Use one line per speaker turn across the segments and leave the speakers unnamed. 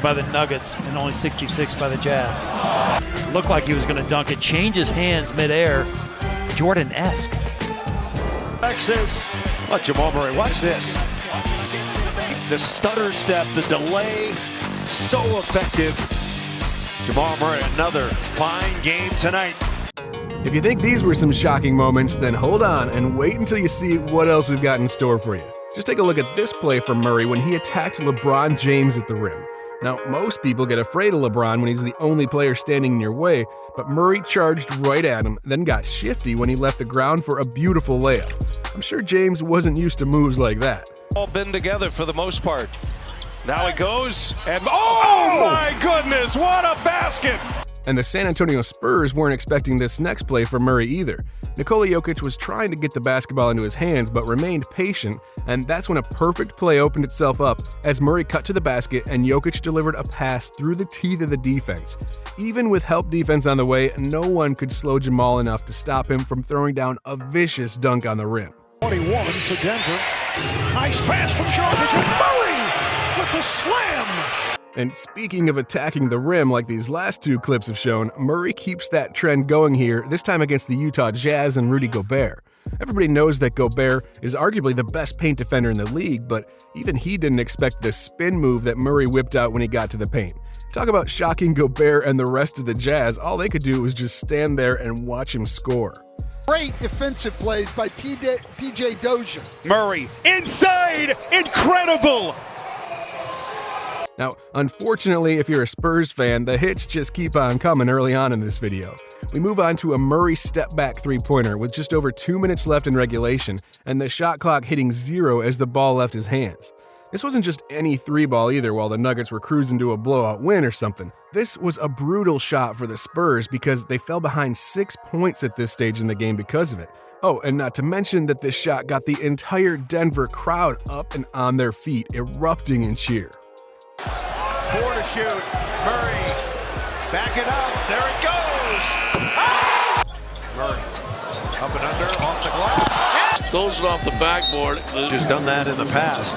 by the Nuggets and only 66 by the Jazz. Looked like he was going to dunk it. Changes hands midair. Jordan-esque.
Texas. Oh, Jamal Murray, watch this. The stutter step, the delay, so effective. Jamal Murray, another fine game tonight.
If you think these were some shocking moments, then hold on and wait until you see what else we've got in store for you. Just take a look at this play from Murray when he attacked LeBron James at the rim. Now, most people get afraid of LeBron when he's the only player standing in your way, but Murray charged right at him, then got shifty when he left the ground for a beautiful layup. I'm sure James wasn't used to moves like that.
All been together for the most part. Now it goes, and oh my goodness, what a basket!
And the San Antonio Spurs weren't expecting this next play from Murray either. Nikola Jokic was trying to get the basketball into his hands but remained patient, and that's when a perfect play opened itself up as Murray cut to the basket and Jokic delivered a pass through the teeth of the defense. Even with help defense on the way, no one could slow Jamal enough to stop him from throwing down a vicious dunk on the rim.
21 for Denver. Nice pass from Jokic and Murray with the slam.
And speaking of attacking the rim like these last two clips have shown, Murray keeps that trend going here, this time against the Utah Jazz and Rudy Gobert. Everybody knows that Gobert is arguably the best paint defender in the league, but even he didn't expect the spin move that Murray whipped out when he got to the paint. Talk about shocking Gobert and the rest of the Jazz, all they could do was just stand there and watch him score.
Great defensive plays by P.J. Dozier.
Murray, inside, incredible!
Now, unfortunately, if you're a Spurs fan, the hits just keep on coming early on in this video. We move on to a Murray step-back three-pointer with just over 2 minutes left in regulation, and the shot clock hitting 0 as the ball left his hands. This wasn't just any three ball either while the Nuggets were cruising to a blowout win or something. This was a brutal shot for the Spurs because they fell behind 6 points at this stage in the game because of it. Oh, and not to mention that this shot got the entire Denver crowd up and on their feet, erupting in cheer.
4 to shoot. Murray. Back it up. There it goes. Ah! Murray. Up and under. Off the glass.
Throws it off the backboard.
Just done that in the past.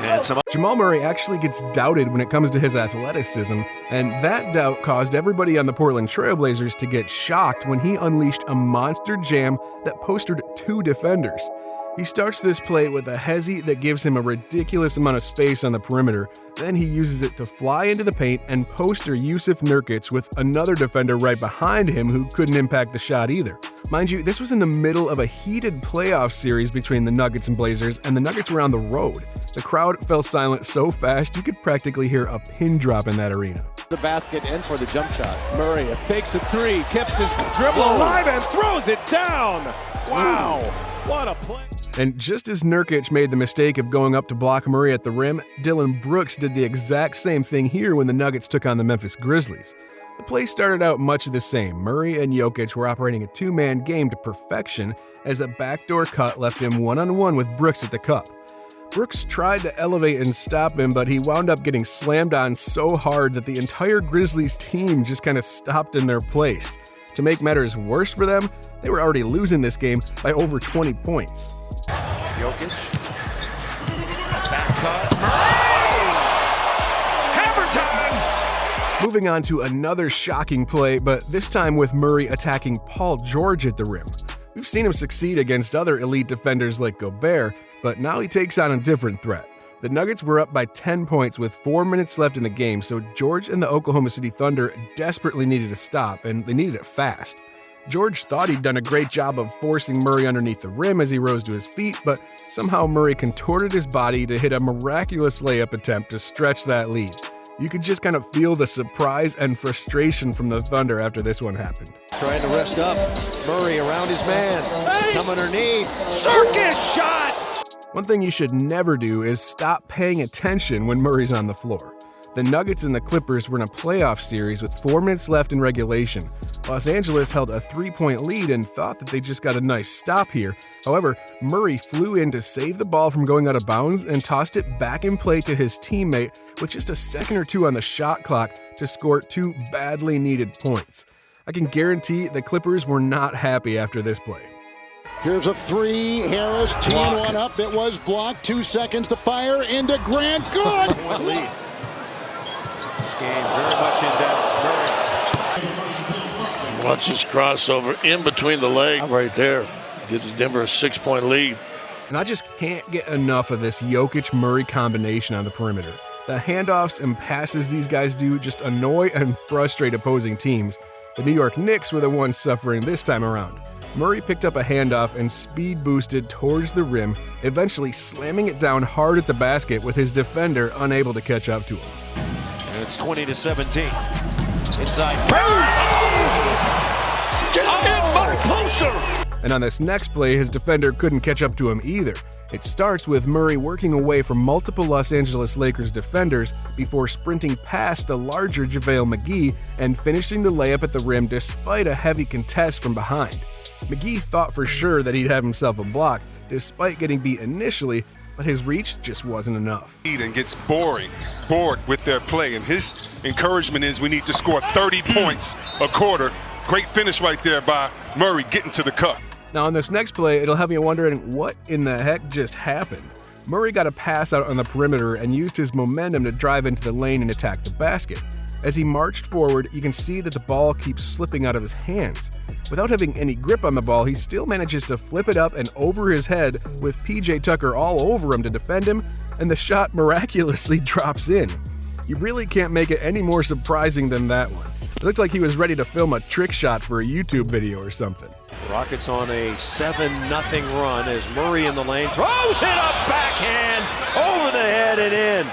And
Jamal Murray actually gets doubted when it comes to his athleticism, and that doubt caused everybody on the Portland Trail Blazers to get shocked when he unleashed a monster jam that postered 2 defenders. He starts this play with a hezzy that gives him a ridiculous amount of space on the perimeter, then he uses it to fly into the paint and poster Jusuf Nurkic with another defender right behind him who couldn't impact the shot either. Mind you, this was in the middle of a heated playoff series between the Nuggets and Blazers, and the Nuggets were on the road. The crowd fell silent so fast you could practically hear a pin drop in that arena.
The basket and for the jump shot. Murray fakes a three, keeps his dribble alive and throws it down. Wow, what a play.
And just as Nurkic made the mistake of going up to block Murray at the rim, Dillon Brooks did the exact same thing here when the Nuggets took on the Memphis Grizzlies. The play started out much the same. Murray and Jokic were operating a two-man game to perfection as a backdoor cut left him one-on-one with Brooks at the cup. Brooks tried to elevate and stop him, but he wound up getting slammed on so hard that the entire Grizzlies team just kind of stopped in their place. To make matters worse for them, they were already losing this game by over 20 points.
Jokic. Back cut. Murray! Hammer time!
Moving on to another shocking play, but this time with Murray attacking Paul George at the rim. We've seen him succeed against other elite defenders like Gobert, but now he takes on a different threat. The Nuggets were up by 10 points with 4 minutes left in the game, so George and the Oklahoma City Thunder desperately needed a stop, and they needed it fast. George thought he'd done a great job of forcing Murray underneath the rim as he rose to his feet, but somehow Murray contorted his body to hit a miraculous layup attempt to stretch that lead. You could just kind of feel the surprise and frustration from the Thunder after this one happened.
Trying to rest up. Murray around his man. Come underneath. Circus shot!
One thing you should never do is stop paying attention when Murray's on the floor. The Nuggets and the Clippers were in a playoff series with 4 minutes left in regulation. Los Angeles held a 3-point lead and thought that they just got a nice stop here. However, Murray flew in to save the ball from going out of bounds and tossed it back in play to his teammate with just a second or two on the shot clock to score 2 badly needed points. I can guarantee the Clippers were not happy after this play.
Here's a three. Harris teeing one up. It was blocked. 2 seconds to fire into Grant. Good.
game very much in doubt. Murray.
Watch this crossover in between the legs right there. Gives Denver a 6-point lead.
And I just can't get enough of this Jokic-Murray combination on the perimeter. The handoffs and passes these guys do just annoy and frustrate opposing teams. The New York Knicks were the ones suffering this time around. Murray picked up a handoff and speed boosted towards the rim, eventually slamming it down hard at the basket with his defender unable to catch up to him.
And it's 20-17. Inside.
Get in my closer!
And on this next play, his defender couldn't catch up to him either. It starts with Murray working away from multiple Los Angeles Lakers defenders before sprinting past the larger JaVale McGee and finishing the layup at the rim despite a heavy contest from behind. McGee thought for sure that he'd have himself a block, despite getting beat initially, but his reach just wasn't enough.
And gets bored with their play, and his encouragement is we need to score 30 points a quarter. Great finish right there by Murray getting to the cup.
Now on this next play, it'll have you wondering what in the heck just happened. Murray got a pass out on the perimeter and used his momentum to drive into the lane and attack the basket. As he marched forward, you can see that the ball keeps slipping out of his hands. Without having any grip on the ball, he still manages to flip it up and over his head with PJ Tucker all over him to defend him, and the shot miraculously drops in. You really can't make it any more surprising than that one. It looked like he was ready to film a trick shot for a YouTube video or something.
Rockets on a 7-0 run as Murray in the lane throws it up backhand over the head and in.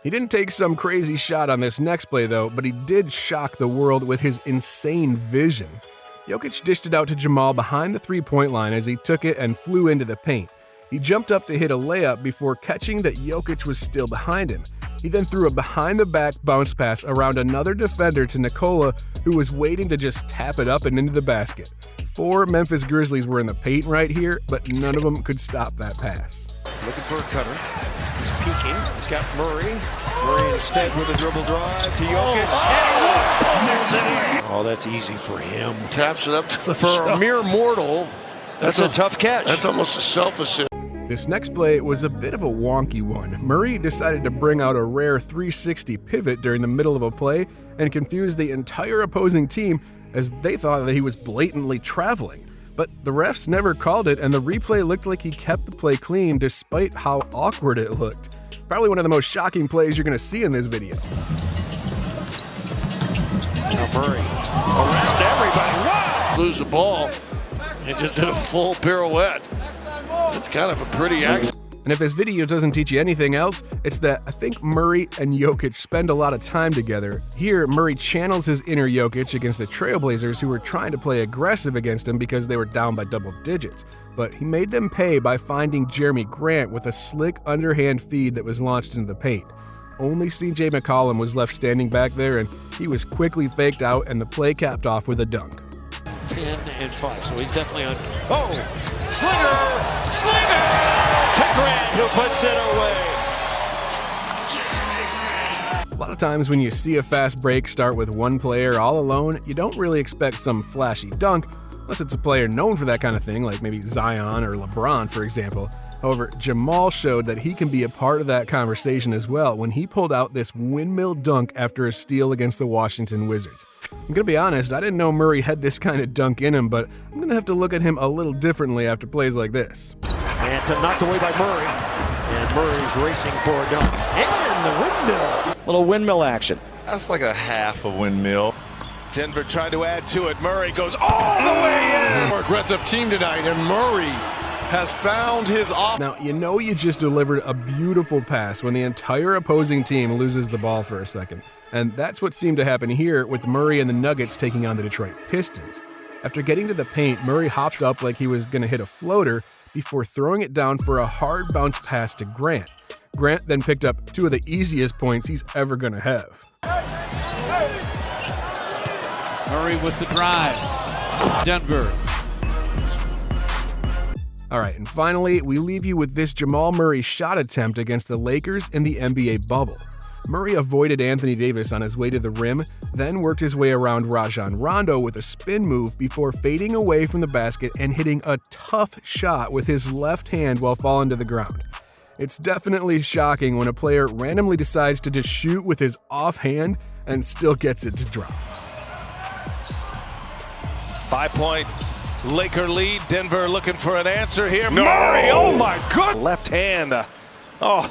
He didn't take some crazy shot on this next play though, but he did shock the world with his insane vision. Jokic dished it out to Jamal behind the three-point line as he took it and flew into the paint. He jumped up to hit a layup before catching that Jokic was still behind him. He then threw a behind-the-back bounce pass around another defender to Nikola, who was waiting to just tap it up and into the basket. 4 Memphis Grizzlies were in the paint right here, but none of them could stop that pass.
Looking for a cutter. He's peeking. He's got Murray. Murray instead with a dribble drive to Jokic. Oh, that's easy for him.
Taps it up to
For a mere mortal, that's a tough catch.
That's almost a self-assist.
This next play was a bit of a wonky one. Murray decided to bring out a rare 360 pivot during the middle of a play and confused the entire opposing team as they thought that he was blatantly traveling. But the refs never called it, and the replay looked like he kept the play clean despite how awkward it looked. Probably one of the most shocking plays you're going to see in this video.
Now Murray around everybody. Wow!
Lose the ball and just did a full pirouette. It's kind of a pretty accident.
And if this video doesn't teach you anything else, it's that I think Murray and Jokic spend a lot of time together. Here, Murray channels his inner Jokic against the Trailblazers, who were trying to play aggressive against him because they were down by double digits. But he made them pay by finding Jeremy Grant with a slick underhand feed that was launched into the paint. Only CJ McCollum was left standing back there, and he was quickly faked out, and the play capped off with a dunk.
10 and 5, so he's definitely on. Oh, Slinger to Grant, who puts it away.
A lot of times when you see a fast break start with one player all alone, you don't really expect some flashy dunk, unless it's a player known for that kind of thing, like maybe Zion or LeBron, for example. However, Jamal showed that he can be a part of that conversation as well when he pulled out this windmill dunk after a steal against the Washington Wizards. I'm gonna be honest, I didn't know Murray had this kind of dunk in him, but I'm gonna have to look at him a little differently after plays like this.
And knocked away by Murray. And Murray's racing for a dunk. And the windmill.
Little windmill action.
That's like a half a windmill.
Denver trying to add to it. Murray goes all the way in.
More aggressive team tonight, and Murray has found his off.
Now, you know you just delivered a beautiful pass when the entire opposing team loses the ball for a second. And that's what seemed to happen here with Murray and the Nuggets taking on the Detroit Pistons. After getting to the paint, Murray hopped up like he was going to hit a floater before throwing it down for a hard bounce pass to Grant. Grant then picked up 2 of the easiest points he's ever going to have.
Murray with the drive. Denver.
All right, and finally, we leave you with this Jamal Murray shot attempt against the Lakers in the NBA bubble. Murray avoided Anthony Davis on his way to the rim, then worked his way around Rajon Rondo with a spin move before fading away from the basket and hitting a tough shot with his left hand while falling to the ground. It's definitely shocking when a player randomly decides to just shoot with his offhand and still gets it to drop.
5-point Laker lead. Denver looking for an answer here.
No.
Murray, oh my God. Left hand. Oh.